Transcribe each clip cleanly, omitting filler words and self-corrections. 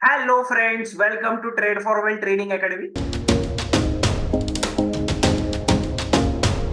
Hello friends, welcome to trade for trading academy.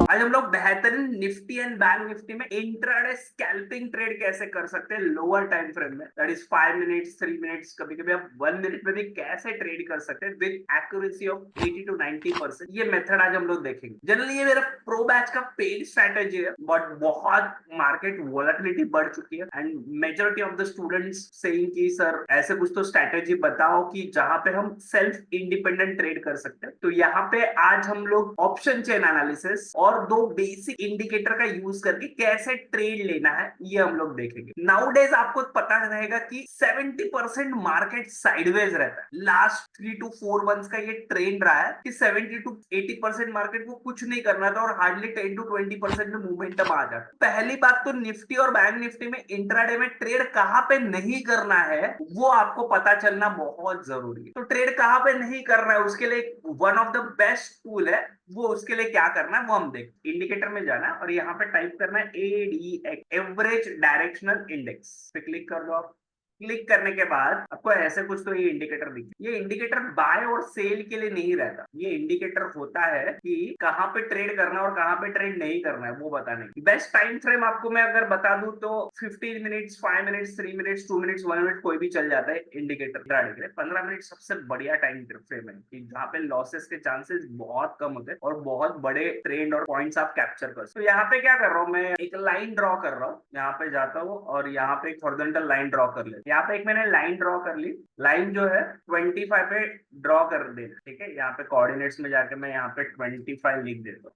आज हम लोग बेहतरीन निफ्टी एंड बैंक निफ्टी में इंट्राडे स्कैल्पिंग ट्रेड कैसे कर सकते हैं लोअर टाइम फ्रेम में, दैट इज 5 मिनट्स, 3 मिनट्स, कभी कभी आप 1 मिनट में भी कैसे ट्रेड कर सकते हैं विद एक्यूरेसी ऑफ 80 to 90%। ये मेथड आज हम लोग देखेंगे। जनरली ये मेरा प्रो बैच का पेड स्ट्रेटेजी है, बट बहुत मार्केट वोलेटिलिटी बढ़ चुकी है and majority of the students saying कि सर ऐसे कुछ तो स्ट्रेटेजी बताओ कि जहां पे हम सेल्फ इंडिपेंडेंट ट्रेड कर सकते हैं। तो यहाँ पे आज हम लोग ऑप्शन चेन एनालिसिस और दो बेसिक इंडिकेटर का यूज करके कैसे ट्रेड लेना है ये हम लोग देखेंगे। नाउ डेज आपको पता रहेगा कि 70% मार्केट साइडवेज रहता है। लास्ट 3 to 4 मंथ्स का ये ट्रेंड रहा है कि 70 to 80% मार्केट को कुछ नहीं करना था और हार्डली 10 to 20% में मूवमेंटम आ जाता। पहली बात तो निफ्टी और बैंक निफ्टी में इंट्राडे में ट्रेड कहां पे नहीं करना है वो आपको पता चलना बहुत जरूरी है। तो ट्रेड कहां पे नहीं करना है उसके लिए one of the best tool है, वो उसके लिए क्या करना है वो हम देख। इंडिकेटर में जाना है और यहाँ पे टाइप करना है एडीएक्स, एवरेज डायरेक्शनल इंडेक्स पे क्लिक कर दो आप। क्लिक करने के बाद आपको ऐसे कुछ तो ये इंडिकेटर दिखे। ये इंडिकेटर बाय और सेल के लिए नहीं रहता, ये इंडिकेटर होता है कि कहां पे ट्रेड करना और कहां पे ट्रेड नहीं करना है वो बताने की। बेस्ट टाइम फ्रेम आपको मैं अगर बता दूं तो 15 minutes, 5 minutes, 3 minutes, 2 minutes, 1 minute कोई भी चल जाता है इंडिकेटर ट्रेड के लिए। 15 मिनट सबसे बढ़िया टाइम फ्रेम है कि जहाँ पे लॉसेस के चांसेस बहुत कम होते हैं और बहुत बड़े ट्रेंड और पॉइंट्स आप कैप्चर कर सकते हो। तो यहाँ पे क्या कर रहा हूँ मैं, एक लाइन ड्रॉ कर रहा हूँ। यहाँ पे जाता हूँ और यहाँ पे एक हॉरिजॉन्टल लाइन ड्रॉ कर लेता हूँ। यहाँ पे एक मैंने लाइन ड्रॉ कर ली। लाइन जो है 25 पे ड्रॉ कर देना, ठीक है। यहाँ पे कोऑर्डिनेट्स में जाके मैं यहाँ पे 25 लिख देता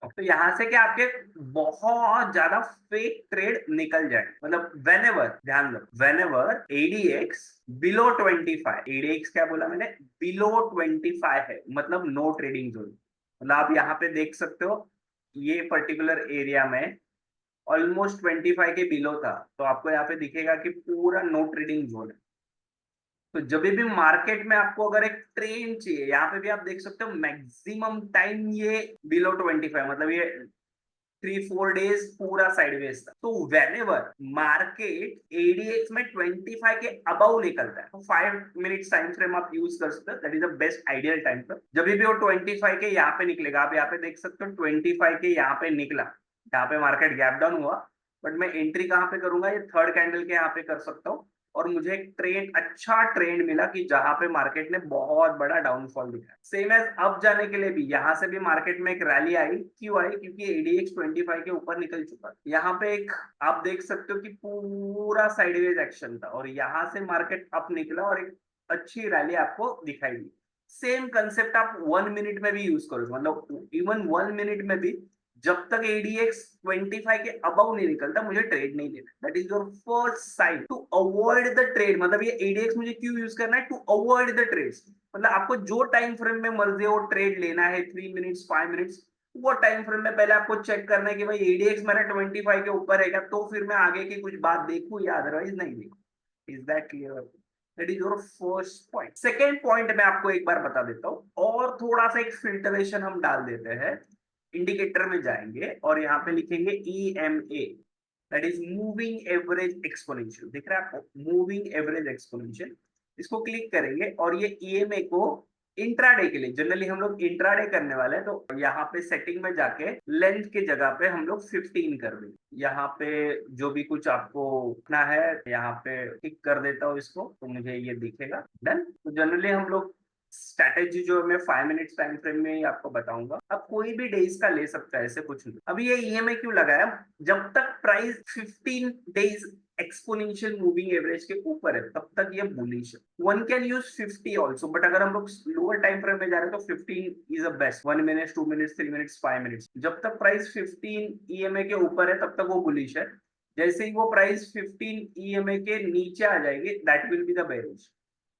हूँ। तो यहाँ से क्या आपके बहुत ज्यादा फेक ट्रेड निकल जाए। मतलब वेनेवर, ध्यान दो, वेनेवर एडीएक्स बिलो 25, एडीएक्स क्या बोला मैंने, बिलो 25 है मतलब नो ट्रेडिंग जोन। मतलब आप यहाँ पे देख सकते हो ये पर्टिकुलर एरिया में ऑलमोस्ट 25 के बिलो था, तो आपको यहाँ पे दिखेगा कि पूरा नो ट्रेडिंग जोन है। तो जब भी मार्केट में आपको अगर एक ट्रेंड चाहिए, यहाँ पे भी आप देख सकते हो मैक्सिमम टाइम ये बिलो 25, मतलब ये 3-4 डेज पूरा साइडवेज था। तो वेनेवर मार्केट एडीएक्स में 25 के अबव निकलता है तो 5 मिनट टाइम फ्रेम आप यूज कर सकते हो, that is the best ideal time frame. जब भी वो 25 के यहाँ पे निकलेगा, आप यहाँ पे देख सकते हो 25 के यहाँ पे निकला, यहाँ पे मार्केट गैप डाउन हुआ, बट मैं एंट्री कहाँ पे करूंगा, ये थर्ड कैंडल के यहाँ पे कर सकता हूँ। और मुझे एक ट्रेंड, अच्छा ट्रेंड मिला कि जहां पे मार्केट ने बहुत बड़ा डाउनफॉल दिखाया। सेम एज अब जाने के लिए भी यहां से भी मार्केट में एक रैली आई, क्यों आई, क्योंकि एडीएक्स 25 के ऊपर निकल चुका। यहाँ पे एक आप देख सकते हो कि पूरा साइडवेज एक्शन था और यहाँ से मार्केट अप निकला और एक अच्छी रैली आपको दिखाई दी। सेम कंसेप्ट आप 1 मिनट में भी यूज करो, मतलब इवन 1 मिनट में भी जब तक एडीएक्स 25 के अबव नहीं निकलता मुझे ट्रेड नहीं लेना। That is your first sign to avoid the trade. मतलब ये एडीएक्स मुझे क्यों यूज करना है, टू अवॉइड द ट्रेड्स। मतलब आपको जो टाइम फ्रेम में मर्जी हो ट्रेड लेना है, 3 मिनट्स, 5 मिनट्स, वो टाइम फ्रेम में पहले आपको चेक करना है कि भाई एडीएक्स मेरा 25 के ऊपर है क्या, तो फिर मैं आगे की कुछ बात देखूं या अदरवाइज नहीं देखूं। Is that clear? That is your first point. Second point मैं आपको एक बार बता देता हूं और थोड़ा सा एक फिल्टरेशन हम डाल देते हैं। इंडिकेटर में जाएंगे और यहाँ पे लिखेंगे EMA, that is moving average exponential. दिख रहा है आपको मूविंग एवरेज एक्सपोनेंशियल? इसको क्लिक करेंगे और ये ईएमए को इंट्राडे के लिए, जनरली हम लोग इंट्राडे करने वाले हैं, तो यहाँ पे सेटिंग में जाके लेंथ के जगह पे हम लोग 15 कर देंगे। यहाँ पे जो भी कुछ आपको रखना है यहाँ पे टिक कर देता हूँ इसको, तो मुझे ये दिखेगा डन। तो जनरली हम लोग स्ट्रैटेजी जो मैं 5 मिनट्स टाइम फ्रेम में ही आपको बताऊंगा, अब कोई भी डेज का ले सकता है, ऐसे कुछ नहीं। अब ये ईएमआई क्यों लगाया, जब तक price 15 days exponential moving average के ऊपर है तब तक ये बुलिश है। One can use 50 also, but अगर हम लोग लोअर टाइम फ्रेम में जा रहे हैं तो 15 is a best. 1 minute, 2 minutes, 3 minutes, 5 minutes, जब तक प्राइस 15 ईएमए के ऊपर है तब तक वो बुलिश है। जैसे ही वो प्राइस 15 ईएमए के नीचे आ जाएगी, that will be the bearish.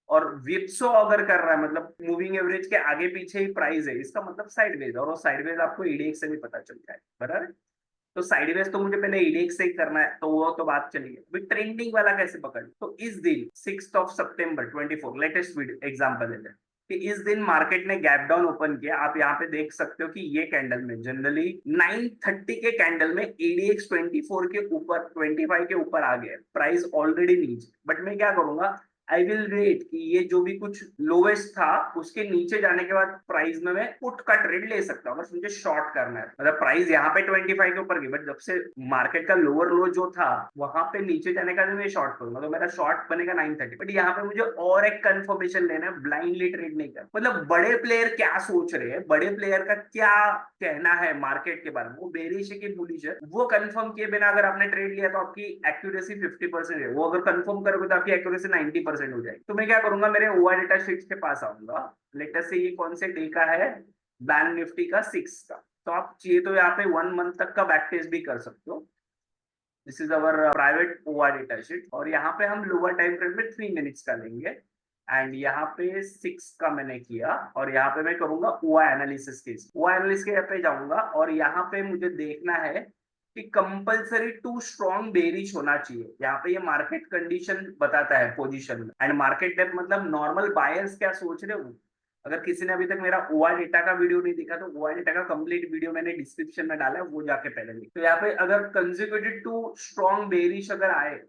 और विप्सो अगर कर रहा है मतलब मूविंग एवरेज के आगे पीछे ही प्राइस है, इसका मतलब साइडवेज, और वो साइडवेज आपको ईडीएक्स से भी पता चल जाए, बराबर। तो साइडवेज तो मुझे पहले ईडीएक्स से ही करना है, तो वो तो बात चली है। ट्रेंडिंग वाला कैसे पकड़, तो इस दिन 6 सितंबर 24 लेटेस्ट एग्जांपल लेते हैं कि इस दिन मार्केट ने गैप डाउन ओपन किया। आप यहाँ पे देख सकते हो कि ये कैंडल में जनरली 9:30 के कैंडल में एडीएक्स 24 के ऊपर, 25 के ऊपर आ गया, प्राइस ऑलरेडी नीचे। बट मैं क्या करूंगा, आई विल वेट कि ये जो भी कुछ लोवेस्ट था उसके नीचे जाने के बाद प्राइस में मैं पुट का ट्रेड ले सकता हूँ, बस मुझे शॉर्ट करना है। मतलब प्राइस यहाँ पे 25 के ऊपर गई, बट जब से मार्केट का लोअर लो जो था वहां पे नीचे जाने का मैं शॉर्ट करूंगा, तो मेरा शॉर्ट बनेगा 930। बट यहाँ पे मुझे और एक कंफर्मेशन लेना है, ब्लाइंडली ट्रेड नहीं कर। मतलब बड़े प्लेयर क्या सोच रहे हैं, बड़े प्लेयर का क्या कहना है मार्केट के बारे में, वो बेरिश है कि बुलिश है, वो कंफर्म किए बिना अगर आपने ट्रेड लिया तो आपकी एक्यूरेसी 50% है। वो अगर कंफर्म करोगे तो आपकी एक्यूरेसी 90% हो जाएगी। तो मैं क्या करूंगा, मेरे ओआर डेटा शीट्स के पास आऊंगा। लेटेस्ट से ये कौन से डे का है, बैंक निफ्टी का 6 का। तो आप चाहिए तो यहाँ पे 1 मंथ तक का बैक टेस्ट भी कर सकते हो। This is our private OR data sheet, और यहाँ पे हम लोअर टाइम फ्रेम में 3 मिनट्स का लेंगे। एंड यहाँ पे 6 का मैंने किया, और यहाँ पे मैं करूंगा ओआई एनालिसिस के। ओआई एनालिसिस के पे जाऊंगा, और यहाँ पे मुझे देखना है कि कंपलसरी टू स्ट्रॉन्ग बेरिश होना चाहिए। यहाँ पे ये मार्केट कंडीशन बताता है पोजीशन में, एंड मार्केट डेप्थ मतलब नॉर्मल बायर्स क्या सोच रहे हो। अगर किसी ने अभी तक मेरा ओआई डेटा का वीडियो नहीं देखा तो ओआई डेटा का कंप्लीट वीडियो मैंने डिस्क्रिप्शन में डाला है, वो जाके पहले देख। तो यहाँ पे अगर कंसेक्यूटिव टू स्ट्रॉन्ग बेरिश अगर आए,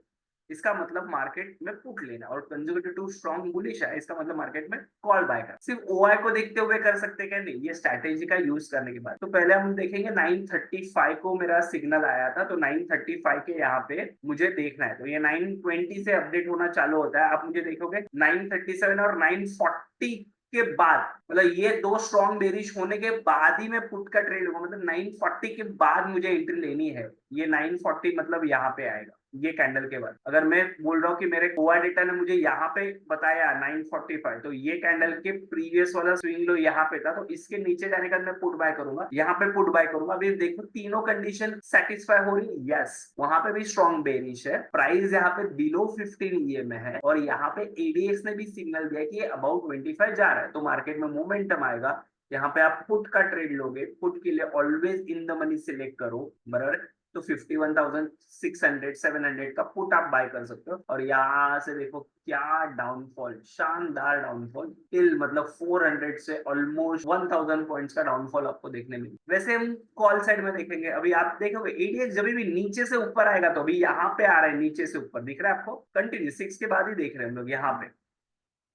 इसका मतलब मार्केट में पुट लेना, और कंजर्वेटिव टू स्ट्रॉन्ग बुलिश है, इसका मतलब मार्केट में कॉल बाय कर। सिर्फ ओआई को देखते हुए कर सकते क्या, नहीं, ये स्ट्रैटेजी का यूज करने के बाद। तो पहले हम देखेंगे 935 को मेरा सिग्नल आया था, तो 935 के यहाँ पे मुझे देखना है। तो ये 920 से अपडेट होना चालू होता है। आप मुझे देखोगे 937 और 940 के बाद, मतलब ये दो स्ट्रॉन्ग बेरिश होने के बाद ही मैं पुट का ट्रेड लूंगा। मतलब 940 के बाद मुझे एंट्री लेनी है। ये 940 मतलब यहाँ पे आएगा, ये कैंडल के बाद। अगर मैं बोल रहा हूँ कि मेरे ओआर डेटा ने मुझे यहाँ पे बताया 945, तो ये कैंडल के प्रीवियस वाला स्विंग लो यहाँ पे था, तो इसके नीचे जाने का मैं पुट बाय करूंगा, यहाँ पे पुट बाय करूंगा। अभी देखो तीनों कंडीशन सेटिस्फाई हो रही है। यस, वहां पे भी स्ट्रॉन्ग बेरिश है, प्राइस यहाँ पे बिलो 15 ये में है, और यहाँ पे एडीएक्स ने भी सिग्नल दिया कि ये अबाउट 25 जा रहा है, तो मार्केट में मोमेंटम आएगा। यहाँ पे आप पुट का ट्रेड लोगे, पुट के लिए always in the money select करो, बराबर। तो 51,600 700 का पुट आप बाय कर सकते हो। और यहाँ से देखो क्या डाउनफॉल, शानदार डाउनफॉल, टिल मतलब 400 से ऑलमोस्ट 1000 पॉइंट्स का डाउनफॉल आपको देखने मिले। वैसे हम कॉल साइड में देखेंगे, अभी आप देखोगे एडीएक्स जब भी नीचे से ऊपर आएगा, तो अभी यहाँ पे आ रहा है, नीचे से ऊपर दिख रहा है आपको, कंटिन्यू 6 के बाद ही देख रहे हैं हम लोग यहाँ पे।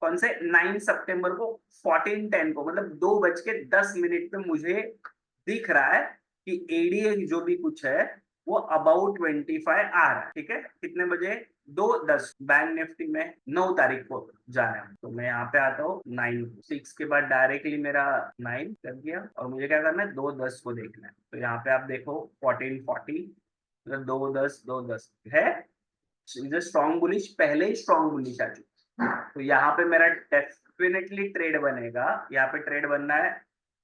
कौन से 9 सितंबर को 14:10 को, मतलब 2:10 में मुझे दिख रहा है कि एडीए जो भी कुछ है वो अबाउट 25 आ रहा है। ठीक है, कितने बजे, 2:10 बैंक निफ्टी में 9 तारीख को जा रहा है। तो मैं यहाँ पे आता हूँ 9, 6 के बाद डायरेक्टली मेरा 9 कर दिया, और मुझे क्या करना है, 2:10 को देखना है। तो यहाँ पे आप देखो 1440, मतलब 2:10 है, स्ट्रॉन्ग बुलिश, पहले ही स्ट्रॉन्ग बुलिश आ चुकी। तो यहाँ पे मेरा डेफिनेटली ट्रेड बनेगा, यहाँ पे ट्रेड बनना है।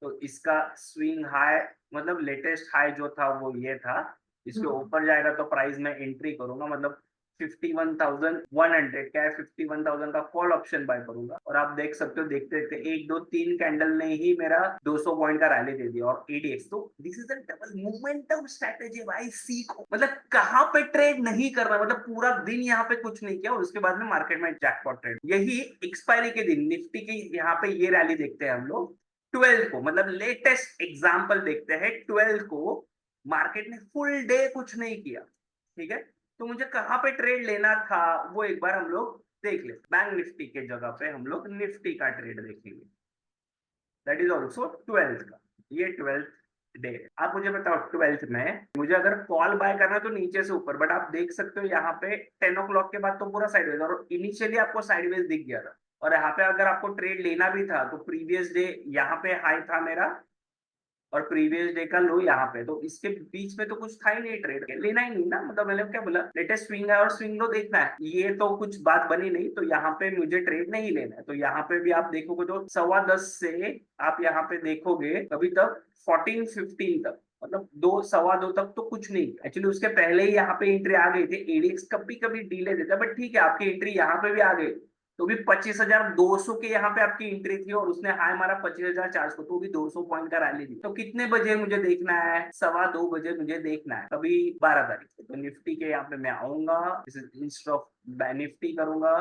तो इसका स्विंग हाई, मतलब लेटेस्ट हाई जो था वो ये था, इसके ऊपर जाएगा तो प्राइस में एंट्री करूंगा, मतलब 51,100 क्या है, 51,000 का कॉल ऑप्शन बाय करूंगा। और आप देख सकते हो, देखते देखते 1 2 3 कैंडल ने ही मेरा 200 पॉइंट का रैली दे दिया, और एडीएक्स। तो this is a double momentum strategy भाई, सीखो। मतलब कहाँ पे ट्रेड नहीं करना, मतलब पूरा दिन यहाँ पे कुछ नहीं किया और उसके बाद में मार्केट में जैकपॉट ट्रेड। यही एक्सपायरी के दिन निफ्टी की यहाँ पे ये रैली देखते हैं हम लोग 12 को, मतलब लेटेस्ट एग्जांपल देखते हैं 12 को। मार्केट ने फुल डे कुछ नहीं किया, ठीक है। तो मुझे कहाँ पे ट्रेड लेना था वो एक बार हम लोग देख ले। बैंक निफ्टी के जगह पे हम लोग निफ्टी का ट्रेड देखेंगे, दैट इज ऑल्सो 12 का। ये 12th डे। आप मुझे बताओ 12th में मुझे अगर कॉल बाय करना है तो नीचे से ऊपर, बट आप देख सकते हो यहाँ पे 10 o'clock के बाद तो पूरा साइडवेज, और इनिशियली आपको साइडवेज दिख गया था। और यहाँ पे अगर आपको ट्रेड लेना भी था तो प्रीवियस डे यहाँ पे हाई था मेरा, और प्रीवियस डे का लो यहाँ पे, तो इसके बीच में तो कुछ था ही नहीं, ट्रेड लेना ही नहीं ना। मतलब मैंने क्या बोला, लेटेस्ट स्विंग है और स्विंग लो देखना है, ये तो कुछ बात बनी नहीं। तो यहाँ पे मुझे ट्रेड नहीं लेना है। तो यहाँ पे भी आप देखोगे तो 10:15 से आप यहाँ पे देखोगे अभी तक 14:15 तक, मतलब 2 2:15 तक तो कुछ नहीं। एक्चुअली उसके पहले ही यहाँ पे एंट्री आ गई थी। एडीएक्स कभी कभी डीले देता है, बट ठीक है, आपकी एंट्री यहाँ पे भी आ गई। तो भी 25,200 के यहाँ पे आपकी एंट्री थी, और उसने हाई मारा 25,400, तो भी 200 पॉइंट का रैली दी। तो कितने बजे मुझे देखना है, 2:15 बजे मुझे देखना है, कभी 12 तारीख को। तो निफ्टी के यहाँ पे मैं आऊंगा, इंस्टेड ऑफ निफ्टी करूंगा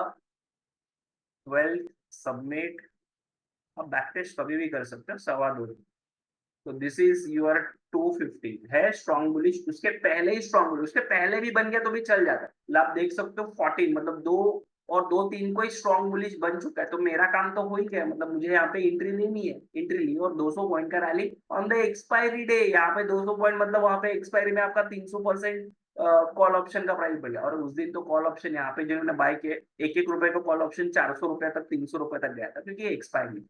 12 सबमिट। अब बैक टेस्ट कभी भी कर सकते हो 2:15। तो दिस इज योर 250 है स्ट्रॉन्ग बुलिश, उसके पहले ही स्ट्रॉन्ग बुलिश, उसके पहले भी बन गया तो भी चल जाता है। मतलब आप देख सकते हो 14, मतलब 2 और 2-3 कोई स्ट्रॉन्ग बुलिश बन चुका है, तो मेरा काम तो हो ही गया। मतलब मुझे यहाँ पे एंट्री लेनी है, एंट्री ली और 200 पॉइंट का rally on the expiry day. यहाँ पे 200 पॉइंट मतलब वहां पे एक्सपायरी में आपका 300% कॉल ऑप्शन का प्राइस बढ़ गया। और उस दिन तो कॉल ऑप्शन यहाँ पे जिन्होंने बाय किए, एक एक रुपए का कॉल ऑप्शन 400 रुपए तक, 300 रुपए तक गया था, क्योंकि एक्सपायरी।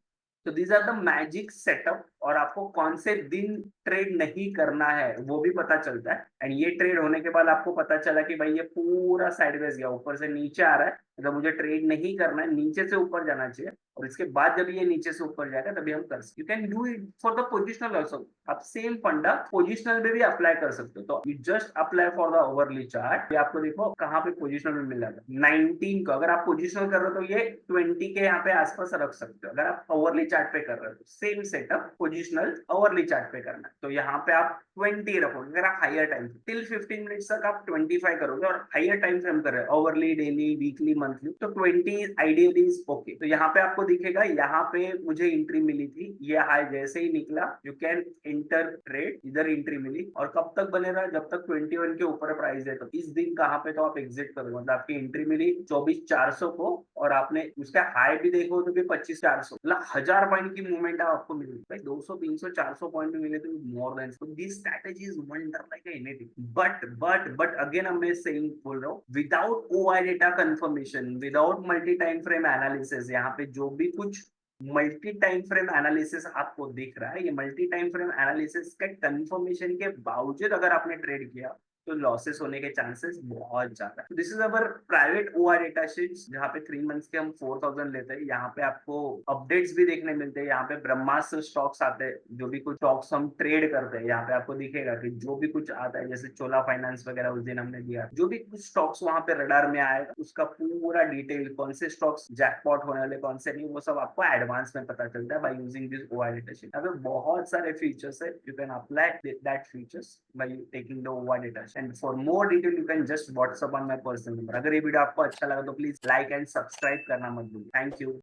तो these are the magic setup. और आपको कौन से दिन ट्रेड नहीं करना है वो भी पता चलता है। एंड ये ट्रेड होने के बाद आपको पता चला कि भाई ये पूरा साइडवेज गया, ऊपर से नीचे आ रहा है, मतलब मुझे ट्रेड नहीं करना है, नीचे से ऊपर जाना चाहिए। और इसके बाद जब ये नीचे से ऊपर जाएगा तभी हम कर सकते। You can do it for the positional also. आप सेम फंडा पोजिशनल में भी अप्लाई कर सकते हो। तो you just apply for the overly chart. ये आपको देखो कहाँ पे पोजिशनल में मिल जाता है 19 को। अगर आप पोजिशनल कर रहे हो तो ये 20 के यहाँ पे आसपास रख सकते हो। अगर आप ओवरली चार्ट पे कर रहे हो तो same setup positional overly chart पे करना है। तो यहाँ पे आप 20 रखोगे। अगर आप हायर टाइम टिल 15 मिनट्स तक आप 25 करोगे और हायर टाइम फ्रेम कर रहे हो, ओवरली, डेली, वीकली, मंथली, तो 20 आइडियली इज ओके। तो यहाँ पे आपको दिखेगा, यहाँ पे मुझे एंट्री मिली थी, ये हाई जैसे ही निकला यू कैन एंटर ट्रेड, इधर एंट्री मिली। और कब तक बनेगा? जब तक 21 के ऊपर प्राइस है। तो इस दिन कहाँ पे तो आप एग्जिट करोगे। मतलब आपकी एंट्री मिली 24,400 को और आपने उसका हाई भी देखो तो भी 25,400, मतलब 1000 पॉइंट की मूवमेंट आपको मिली भाई। 200, 300, 400 पॉइंट भी मिले तो more than. So this strategy is wonder like anything. But again I'm saying, बोल रहा हूँ, without OI data confirmation, without multi time frame analysis, यहाँ पे जो भी कुछ मल्टी टाइम फ्रेम एनालिसिस आपको दिख रहा है, ये मल्टी टाइम फ्रेम एनालिसिस के कंफर्मेशन के बावजूद अगर आपने ट्रेड किया तो लॉसेस होने के चांसेस बहुत ज्यादा है। This is our private OR data sheets, जहाँ पे 3 मंथ्स के हम 4000 लेते हैं। यहाँ पे आपको अपडेट्स भी देखने मिलते हैं। यहाँ पे ब्रह्मास्त्र स्टॉक्स आते हैं, जो भी कुछ स्टॉक्स हम ट्रेड करते हैं यहाँ पे आपको दिखेगा कि जो भी कुछ आता है, जैसे चोला फाइनेंस वगैरह उस दिन हमने दिया, जो भी कुछ स्टॉक्स वहां पे रडार में आएगा उसका पूरा डिटेल, कौन से स्टॉक्स जैकपॉट होने वाले, कौन से नहीं, वो सब आपको एडवांस में पता चलता है by using this OR data sheet. यहाँ पे बहुत सारे फीचर्स है, you can apply that features by taking the OR data. And for more detail you can just WhatsApp on my personal number. अगर ये वीडियो आपको अच्छा लगा तो प्लीज लाइक एंड सब्सक्राइब करना मत भूलिए। Thank you.